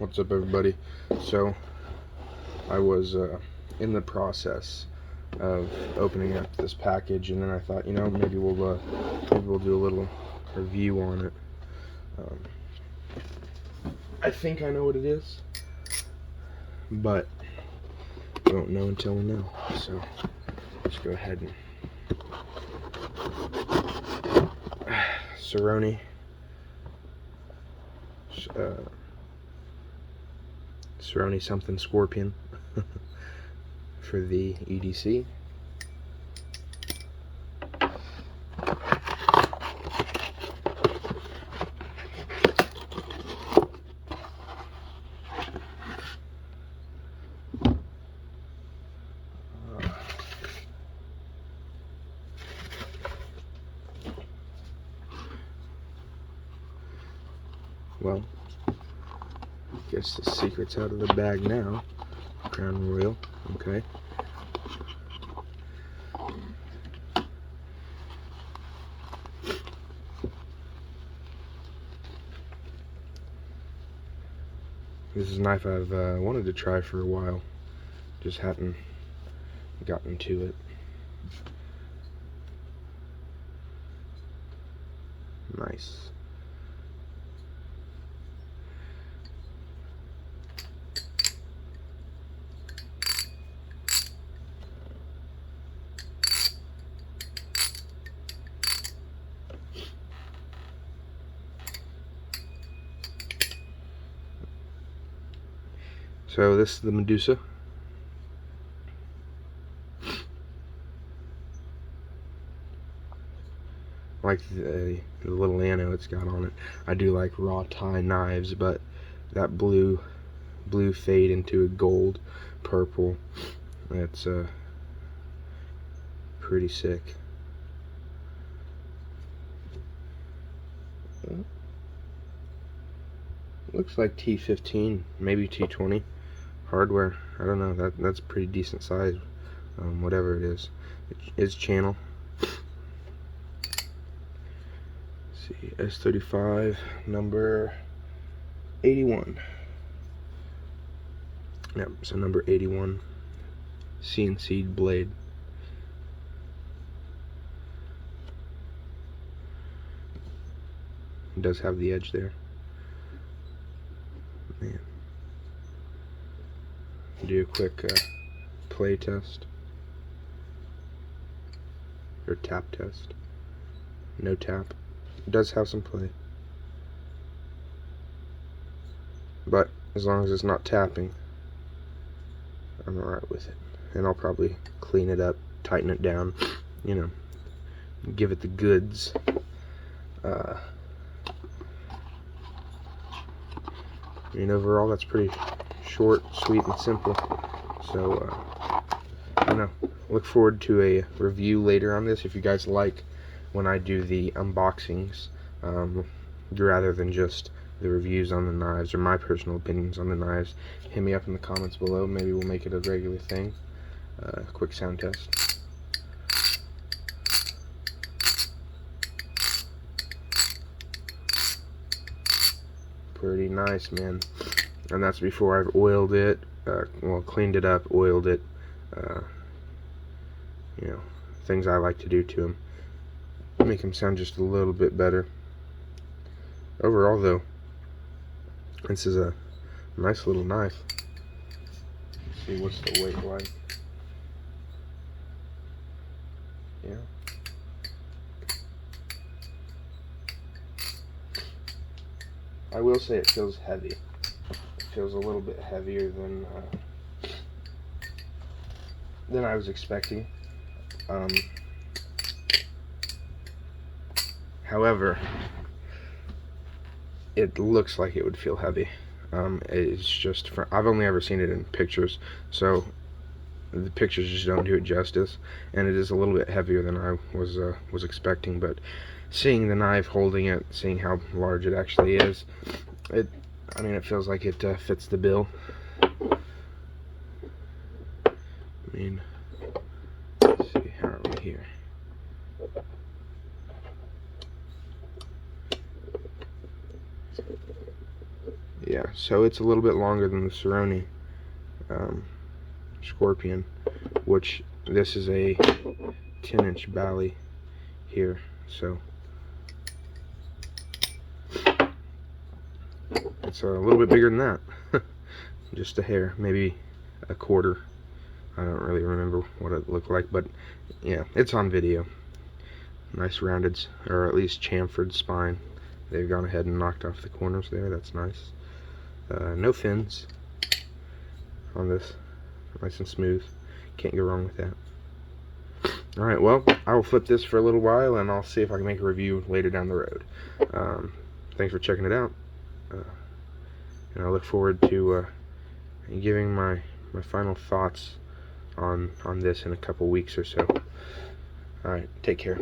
What's up, everybody? So I was in the process of opening up this package, and then I thought, maybe we'll do a little review on it. I think I know what it is, but I don't know until we know. So let's go ahead and Cerrone something Scorpion for the EDC. Well, guess the secret's out of the bag now. Crown Royal, okay. This is a knife I've wanted to try for a while, just hadn't gotten to it. Nice. So this is the Medusa. I like the little anno it's got on it. I do like raw tie knives, but that blue fade into a gold purple, that's pretty sick. Looks like T15, maybe T20 hardware. I don't know. That's pretty decent size. Whatever it is channel. Let's see, S35 number 81. Yep, so number 81 CNC blade. It does have the edge there. Man. Do a quick play test or tap test. No tap. It does have some play, but as long as it's not tapping, I'm alright with it. And I'll probably clean it up, tighten it down, give it the goods. Overall, that's pretty short, sweet, and simple. So, I don't know. Look forward to a review later on this if you guys like when I do the unboxings, rather than just the reviews on the knives or my personal opinions on the knives. Hit me up in the comments below. Maybe we'll make it a regular thing. Quick sound test. Pretty nice, man. And that's before I've oiled it, cleaned it up, oiled it, things I like to do to them. Make them sound just a little bit better. Overall, though, this is a nice little knife. Let's see, what's the weight like? Yeah. I will say it feels heavy. It feels a little bit heavier than I was expecting. However, it looks like it would feel heavy. It's just I've only ever seen it in pictures, so the pictures just don't do it justice, and it is a little bit heavier than I was expecting. But seeing the knife, holding it, seeing how large it actually is, it feels like it fits the bill. Let's see, how are we here? Yeah, so so it's a little bit longer than the Cerrone Scorpion, which this is a 10-inch Bally here, so it's a little bit bigger than that. Just a hair, maybe a quarter. I don't really remember what it looked like, but yeah, it's on video. Nice rounded, or at least chamfered spine. They've gone ahead and knocked off the corners there. That's nice. No fins on this. Nice and smooth. Can't go wrong with that. Alright, well, I will flip this for a little while, and I'll see if I can make a review later down the road. Thanks for checking it out. And I look forward to giving my final thoughts on this in a couple weeks or so. Alright, take care.